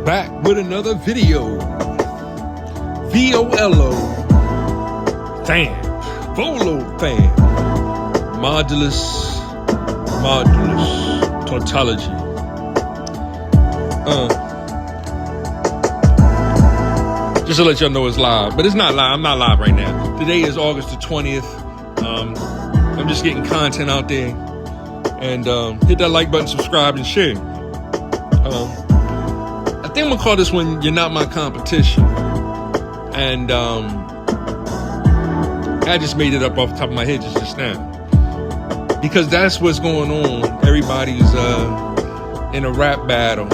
Back with another video. VOLO. Fam. Volo fam. Modulus. Tautology. Just to let y'all know it's live. But it's not live. I'm not live right now. Today is August the 20th. I'm just getting content out there. And hit that like button, subscribe, and share. I think I'm gonna call this one "You're Not My Competition," and I just made it up off the top of my head just now because that's what's going on. Everybody's in a rap battle,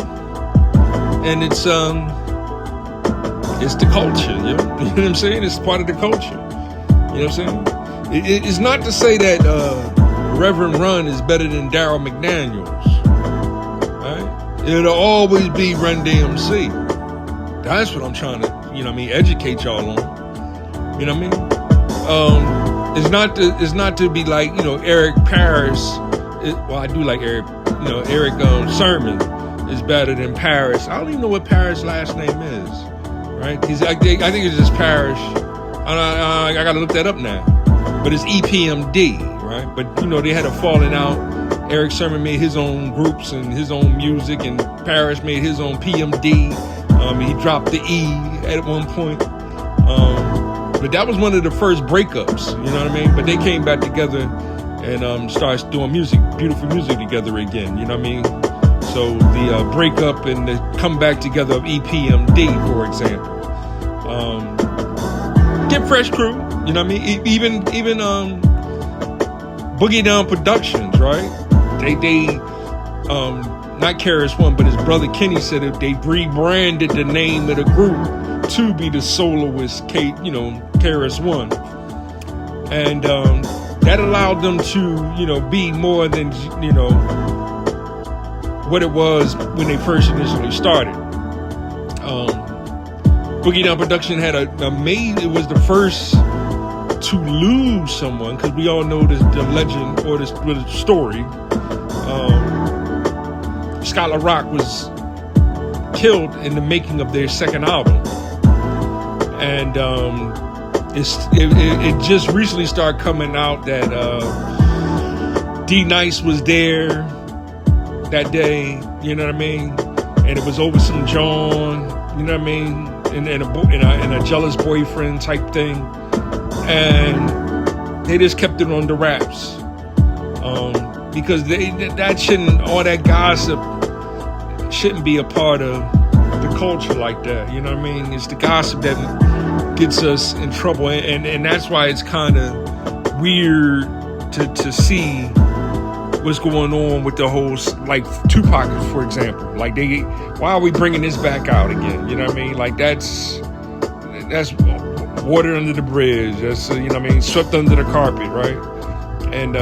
and it's the culture, you know what I'm saying? It's part of the culture, you know what I'm saying? It's not to say that Reverend Run is better than Daryl McDaniels. It'll always be Run DMC. That's what I'm trying to, educate y'all on. You know what I mean? It's not to be like, Eric Paris. I do like Eric. Eric Sermon is better than Paris. I don't even know what Paris' last name is. Right? I think it's just Paris. I gotta look that up now. But it's EPMD, right? But they had a falling out. Eric Sermon made his own groups and his own music, and Paris made his own PMD. He dropped the E at one point. But that was one of the first breakups, you know what I mean? But they came back together and started doing beautiful music together again, you know what I mean? So the breakup and the comeback together of EPMD, for example. Get Fresh Crew, you know what I mean? Even Boogie Down Productions, right? They not KRS-One, but his brother Kenny said that they rebranded the name of the group to be the Soloist, KRS-One, and that allowed them to, be more than what it was when they first initially started. Boogie Down Production had it was the first to lose someone, because we all know the legend or the story. Scott LaRock was killed in the making of their second album, and it just recently started coming out that D Nice was there that day, you know what I mean, and it was over some John, you know what I mean, and a jealous boyfriend type thing, and they just kept it on the wraps, because all that gossip shouldn't be a part of the culture like that, you know what I mean? It's the gossip that gets us in trouble, and that's why it's kind of weird to see what's going on with the whole, like Tupac, for example. Like why are we bringing this back out again? You know what I mean? Like that's water under the bridge. That's swept under the carpet, right? And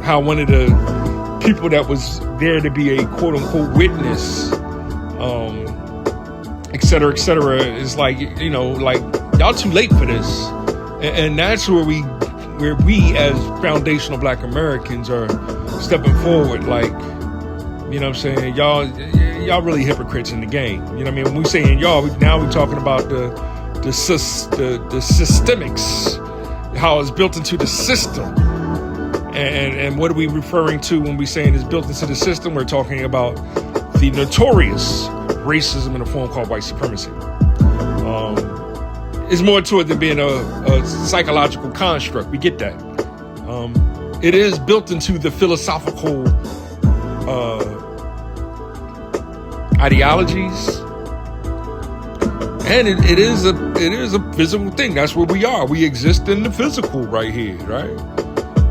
how one of the people that was there to be a quote unquote witness, et cetera, is like, like y'all too late for this. And that's where we as foundational Black Americans are stepping forward. Like, you know what I'm saying? Y'all really hypocrites in the game. You know what I mean? When we saying y'all, now we're talking about the systemics, how it's built into the system. And what are we referring to when we saying it's built into the system? We're talking about the notorious racism in a form called white supremacy. It's more to it than being a psychological construct. We get that. It is built into the philosophical ideologies, and it is a physical thing. That's where we are. We exist in the physical right here, right?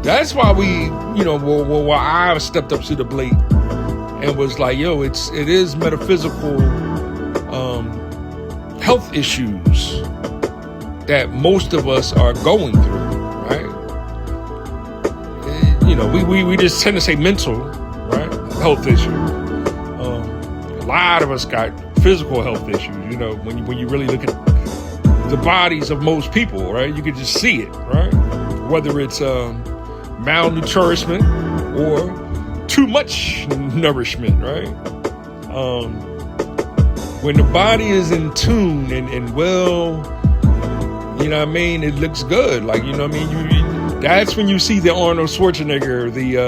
That's why I stepped up to the plate and was like, yo, it is metaphysical health issues that most of us are going through, right? We just tend to say mental, right? Health issues. A lot of us got physical health issues, when you really look at the bodies of most people, right? You can just see it, right? Whether it's malnourishment or too much nourishment, right? when the body is in tune and well, you know what I mean, it looks good. Like, you know what I mean? That's when you see the Arnold Schwarzenegger, the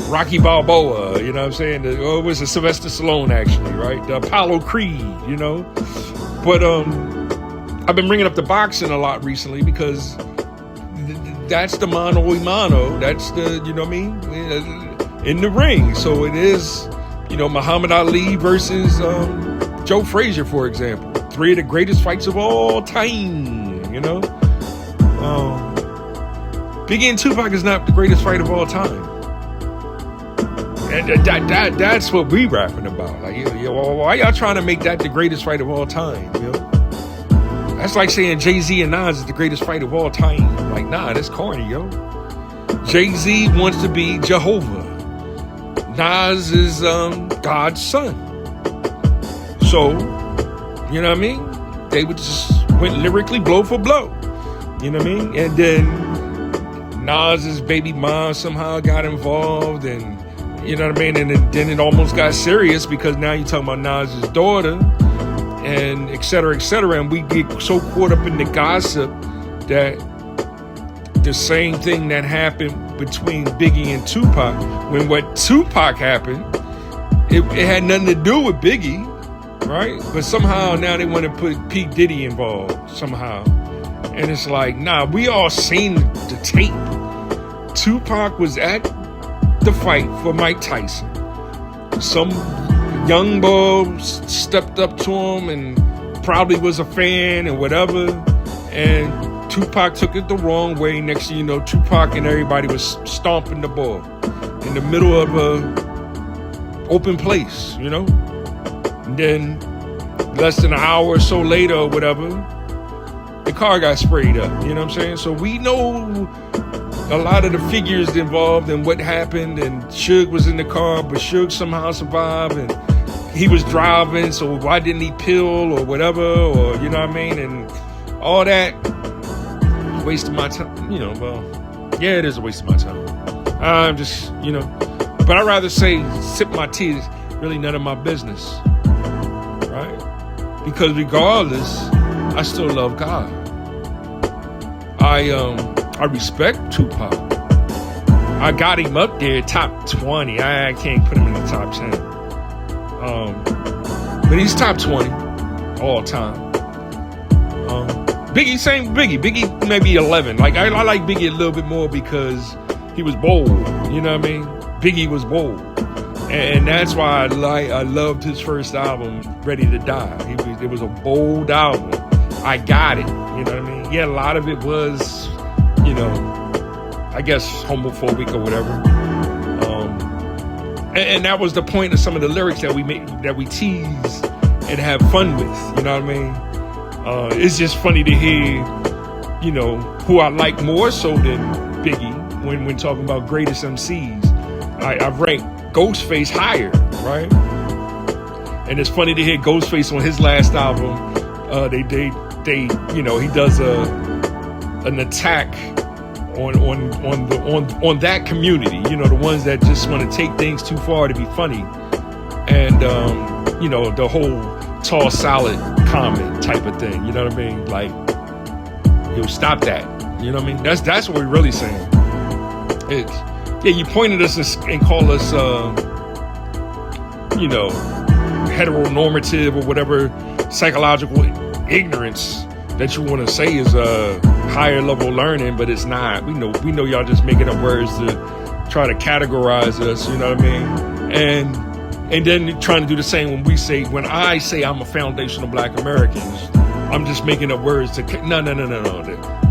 Rocky Balboa, you know what I'm saying? It was a Sylvester Stallone, actually, right? The Apollo Creed, you know? But I've been bringing up the boxing a lot recently because that's the mano a mano. That's the, you know what I mean? In the ring. So it is, you know, Muhammad Ali versus Joe Frazier, for example. 3 of the greatest fights of all time, you know? Biggie and Tupac is not the greatest fight of all time. And that's what we rapping about. Like, why y'all trying to make that the greatest fight of all time, you know? That's like saying Jay-Z and Nas is the greatest fight of all time. Like, nah, that's corny, yo. Jay-Z wants to be Jehovah. Nas is God's son. So, you know what I mean? They would just went lyrically blow for blow. You know what I mean? And then Nas's baby mom somehow got involved, and you know what I mean? And then it almost got serious because now you're talking about Nas's daughter, and et cetera, and we get so caught up in the gossip that the same thing that happened between Biggie and Tupac, when what Tupac happened, it had nothing to do with Biggie, right? But somehow now they want to put P. Diddy involved somehow. And it's like, nah, we all seen the tape. Tupac was at the fight for Mike Tyson. Some young boy stepped up to him and probably was a fan and whatever, and Tupac took it the wrong way. Next thing you know, Tupac and everybody was stomping the ball in the middle of a open place, you know? And then less than an hour or so later or whatever, the car got sprayed up, you know what I'm saying? So we know a lot of the figures involved and what happened, and Suge was in the car, but Suge somehow survived, and he was driving, so why didn't he pill or whatever, or you know what I mean? And all that, wasting my time, you know, well, yeah, it is a waste of my time. I'm just, you know, but I'd rather say sip my tea is really none of my business, right? Because regardless, I still love God. I respect Tupac. I got him up there, top 20. I can't put him in the top 10. But he's top 20 all time. Biggie, same Biggie. Biggie maybe 11. Like I like Biggie a little bit more because he was bold. You know what I mean? Biggie was bold, and that's why I loved his first album, Ready to Die. It was a bold album. I got it. You know what I mean? Yeah, a lot of it was, you know, I guess homophobic or whatever. And that was the point of some of the lyrics that we make, that we tease and have fun with. You know what I mean? It's just funny to hear, you know, who I like more so than Biggie when talking about greatest MCs. I've ranked Ghostface higher, right? And it's funny to hear Ghostface on his last album. They you know, he does an attack on that community, you know, the ones that just want to take things too far to be funny, and you know, the whole tall salad comment type of thing, you know what I mean? Like, yo, stop that, you know what I mean? That's what we're really saying. It's, yeah, you pointed us and called us you know, heteronormative or whatever psychological ignorance that you want to say is a higher level learning, but it's not. We know y'all just making up words to try to categorize us, you know what I mean? And then trying to do the same when I say I'm a foundational Black American, I'm just making up words to no.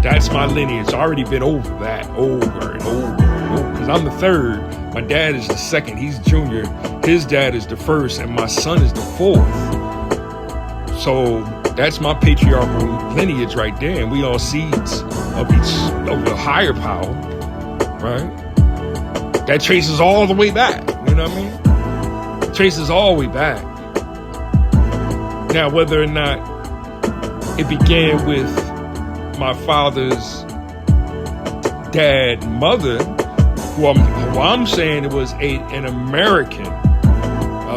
That's my lineage. It's already been over that over and over because I'm the third. My dad is the second. He's junior. His dad is the first, and my son is the fourth. So that's my patriarchal lineage right there, and we all seeds of the higher power, right? That traces all the way back. You know what I mean? It traces all the way back. Now, whether or not it began with my father's mother, who I'm saying it was an American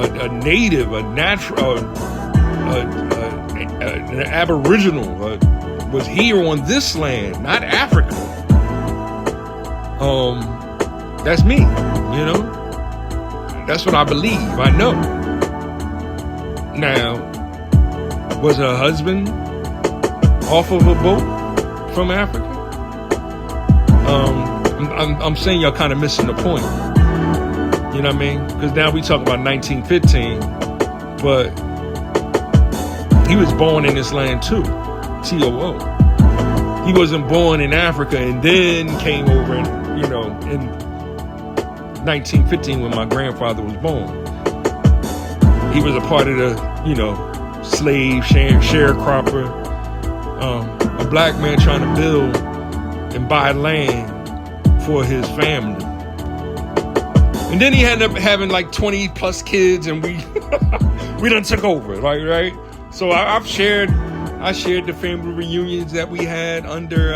a native, a natural, an aboriginal, was here on this land, not Africa. That's me, you know. That's what I believe. I know. Now, was her husband off of a boat from Africa? I'm saying y'all kind of missing the point. You know what I mean? Because now we talk about 1915, but he was born in this land too. TOO. He wasn't born in Africa and then came over and, you know, in 1915 when my grandfather was born. He was a part of the, you know, slave sharecropper, a black man trying to build and buy land for his family. And then he ended up having like 20 plus kids, and we we done took over, right? So I shared the family reunions that we had under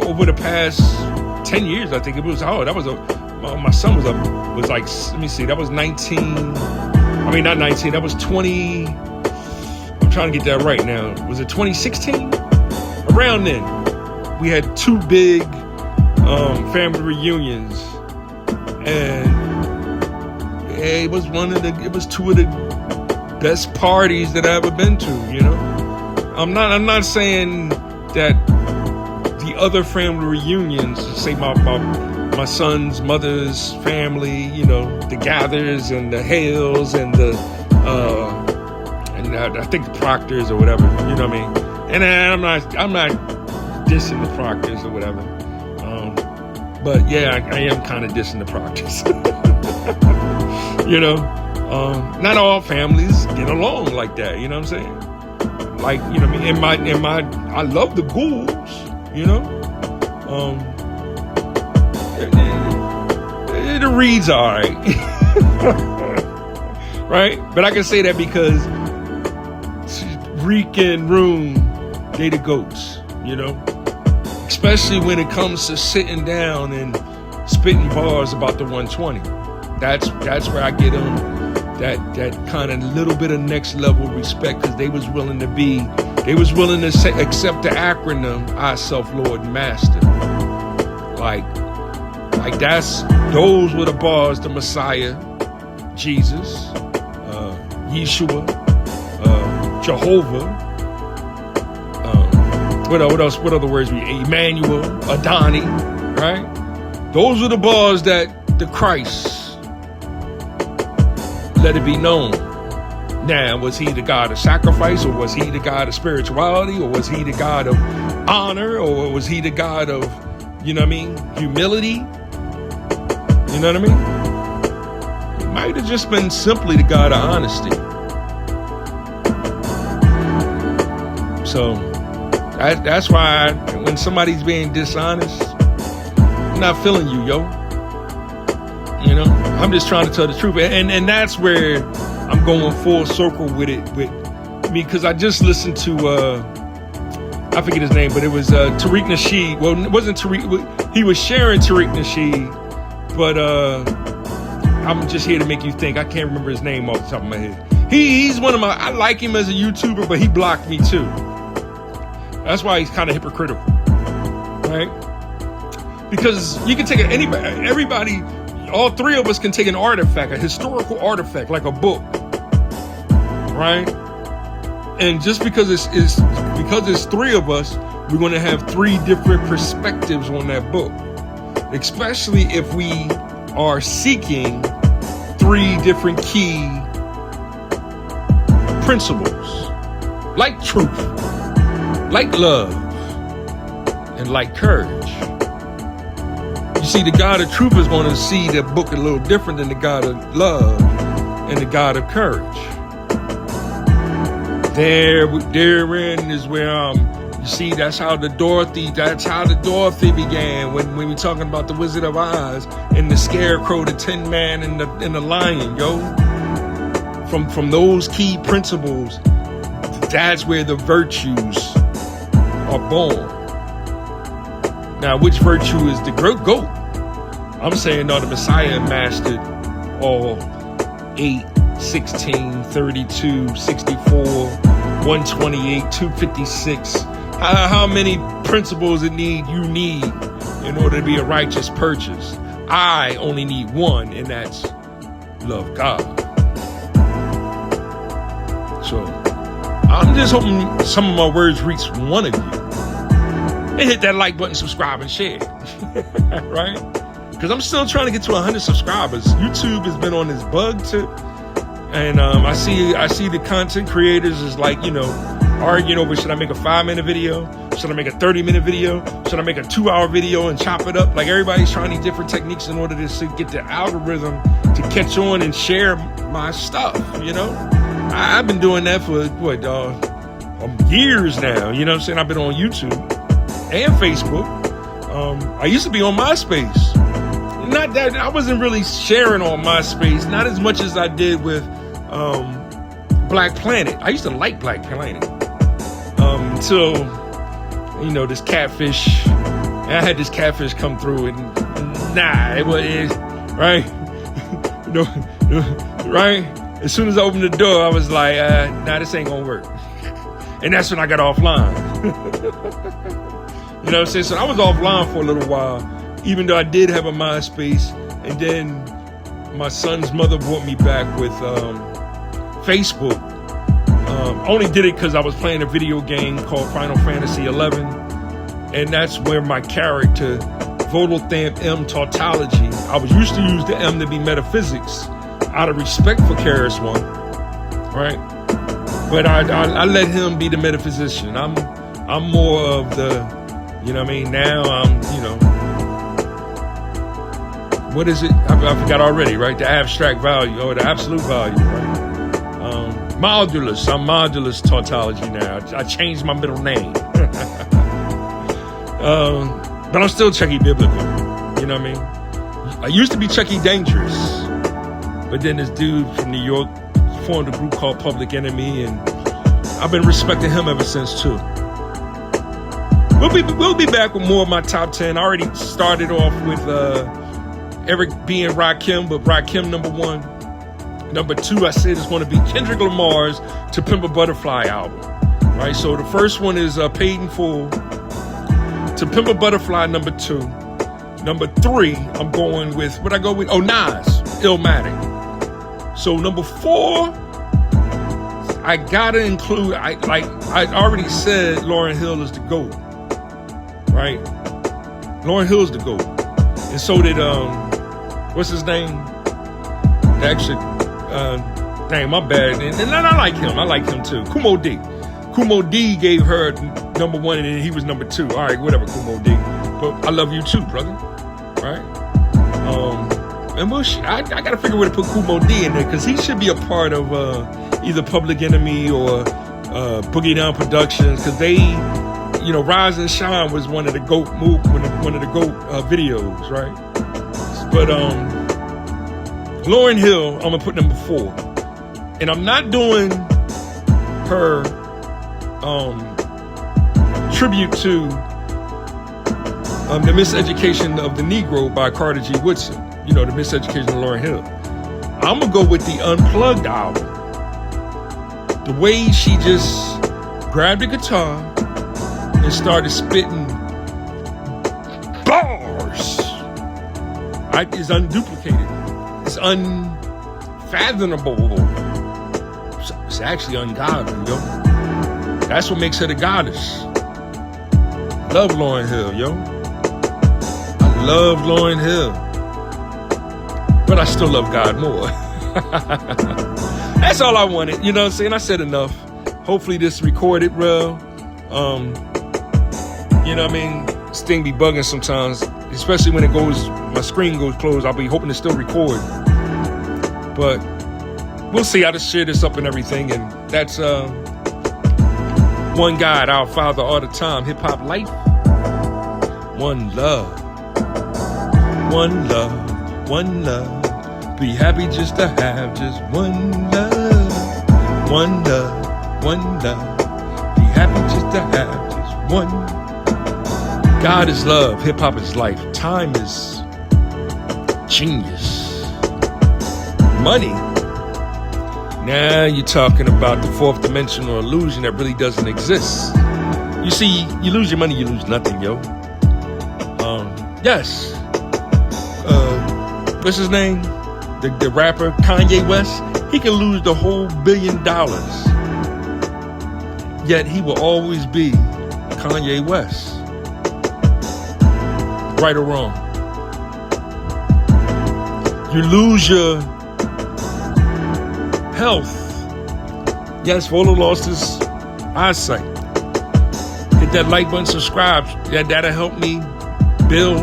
over the past 10 years. I think it was my son was like, let me see, that was 19. I mean, not 19. That was 20. I'm trying to get that right now. Was it 2016? Around then, we had two big family reunions, and it was two of the best parties that I ever been to. You know, I'm not saying that the other family reunions, say my son's mother's family, you know, the Gathers and the Hales and the and I think the Proctors or whatever, you know what I mean? And I'm not dissing the Proctors or whatever, but yeah, I am kind of dissing the Proctors. You know, not all families get along like that. You know what I'm saying? Like, you know what I mean? In my, I love the Ghouls. You know, it reads all right. Right? But I can say that because Reek and Room, they the goats, you know? Especially when it comes to sitting down and spitting bars about the 120. That's where I get them that kind of little bit of next level respect, because they was willing to accept the acronym I Self Lord Master. Like those were the bars the Messiah, Jesus, Yeshua, Jehovah, what else? What other words? Emmanuel, Adonai, right? Those were the bars that the Christ let it be known. Now, was he the God of sacrifice, or was he the God of spirituality, or was he the God of honor, or was he the God of, you know what I mean, humility? You know what I mean? It might have just been simply the God of honesty. So that's why when somebody's being dishonest, I'm not feeling you, yo. You know, I'm just trying to tell the truth, and that's where I'm going full circle with it, with me, because I just listened to I forget his name, but it was Tariq Nasheed. Well, it wasn't Tariq. He was sharing Tariq Nasheed, but I'm just here to make you think. I can't remember his name off the top of my head. He's one of my. I like him as a YouTuber, but he blocked me too. That's why he's kind of hypocritical, right? Because you can take everybody. All three of us can take an artifact, a historical artifact, like a book, right? And just because it's three of us, we're going to have three different perspectives on that book, especially if we are seeking three different key principles, like truth, like love, and like courage. You see, the God of truth is going to see the book a little different than the God of love and the God of courage. Therein is where you see, that's how the Dorothy began when we talking about the Wizard of Oz and the Scarecrow, the Tin Man, and the Lion, yo. From those key principles, that's where the virtues are born. Now, which virtue is the goat? I'm saying, no, the Messiah mastered all 8, 16, 32, 64, 128, 256. How many principles you need in order to be a righteous purchase? I only need one, and that's love God. So I'm just hoping some of my words reach one of you. And hit that like button, subscribe, and share. Right? Because I'm still trying to get to 100 subscribers. YouTube has been on this bug tip. And I see the content creators is like, arguing over, should I make a 5-minute video? Should I make a 30-minute video? Should I make a 2-hour video and chop it up? Like, everybody's trying these different techniques in order to get the algorithm to catch on and share my stuff, I've been doing that for, years now, you know what I'm saying? I've been on YouTube and Facebook. I used to be on MySpace. Not that I wasn't really sharing on MySpace, not as much as I did with Black Planet. I used to like Black Planet until this catfish. I had this catfish come through, and it was right. Right. As soon as I opened the door, I was like, this ain't gonna work. And that's when I got offline. You know what I'm saying? So I was offline for a little while, even though I did have a MySpace. And then my son's mother brought me back with Facebook. I only did it because I was playing a video game called Final Fantasy 11. And that's where my character, Vodalthamp M Tautology, I was used to use the M to be metaphysics out of respect for Keras One, right? But I let him be the metaphysician. I'm more of the, now I'm, what is it? I forgot already, right? The abstract value or the absolute value, right? Modulus. I'm Modulus Tautology now. I changed my middle name. But I'm still Chucky Biblical. You know what I mean? I used to be Chucky Dangerous. But then this dude from New York formed a group called Public Enemy, and I've been respecting him ever since too. We'll be back with more of my top 10. I already started off with Eric B. and Rakim, but Rakim number 1. Number 2, I said it's going to be Kendrick Lamar's To Pimp a Butterfly album. Right? So the first one is Paid in Full. To Pimp a Butterfly, number 2. Number 3, I'm going with, what I go with? Oh, Nas, Illmatic. So number 4, I gotta include, I already said Lauryn Hill is the GOAT. Right? Lauryn Hill is the GOAT. And so did, what's his name? Dang, my bad. And I like him. I like him too. Kumo D. Kumo D gave her number 1 and then he was number 2. All right, whatever, Kumo D. But I love you too, brother. Right? And I got to figure a way to put Kumo D in there because he should be a part of either Public Enemy or Boogie Down Productions because they, Rise and Shine was one of the GOAT videos, right? But Lauryn Hill, I'm gonna put number 4, and I'm not doing her tribute to the Miseducation of the Negro by Carter G. Woodson. The Miseducation of Lauryn Hill. I'm gonna go with the Unplugged album. The way she just grabbed the guitar and started spitting bars is unduplicated. It's unfathomable. It's actually ungodly, yo. That's what makes her the goddess. Love Lauryn Hill, yo. I love Lauryn Hill. But I still love God more. That's all I wanted. You know what I'm saying? I said enough. Hopefully this recorded well. This thing be bugging sometimes, especially when my screen goes closed. I'll be hoping to still record. But we'll see how to share this up and everything. And that's one God, our Father all the time. Hip hop life. One love. One love. One love. Be happy just to have just one love. One love. One love. Be happy just to have just one. God is love. Hip hop is life. Time is genius. Money Now you're talking about the fourth dimensional illusion that really doesn't exist. You see, you lose your money, you lose nothing, yo. Yes. What's his name? The rapper Kanye West. He can lose the whole $1 billion. Yet he will always be Kanye West. Right or wrong? You lose your health. Yes, Volo lost his eyesight. Hit that like button, subscribe. That'll help me build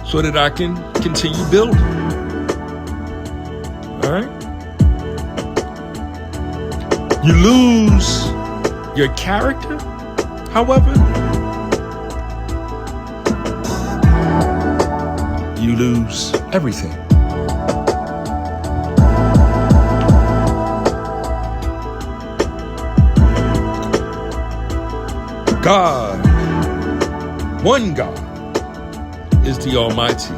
so that I can continue building. All right? You lose your character, however, you lose everything. God, one God, is the Almighty.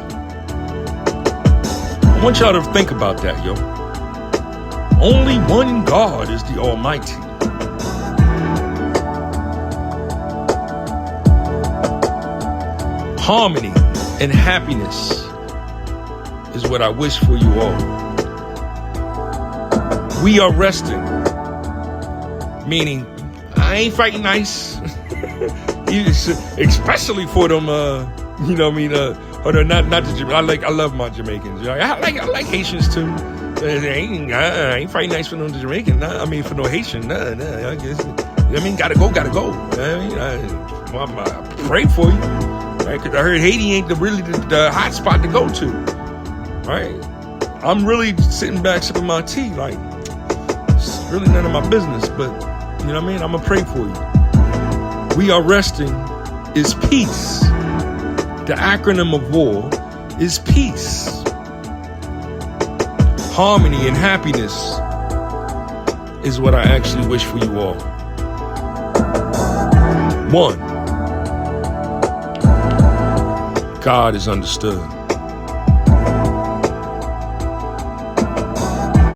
I want y'all to think about that, yo. Only one God is the Almighty. Harmony and happiness is what I wish for you all. We are resting, meaning I ain't fighting nice. Especially for them, you know what I mean? Or they're not the I love my Jamaicans. I like Haitians too. I ain't fighting nice for no Jamaican. I mean, for no Haitian. I guess. I mean, gotta go. I pray for you, right? Because I heard Haiti ain't really the hot spot to go to, right? I'm really sitting back sipping my tea, like it's really none of my business. But you know what I mean? I'm gonna pray for you. We are resting is peace. The acronym of war is peace. Harmony and happiness is what I actually wish for you all. One, God is understood.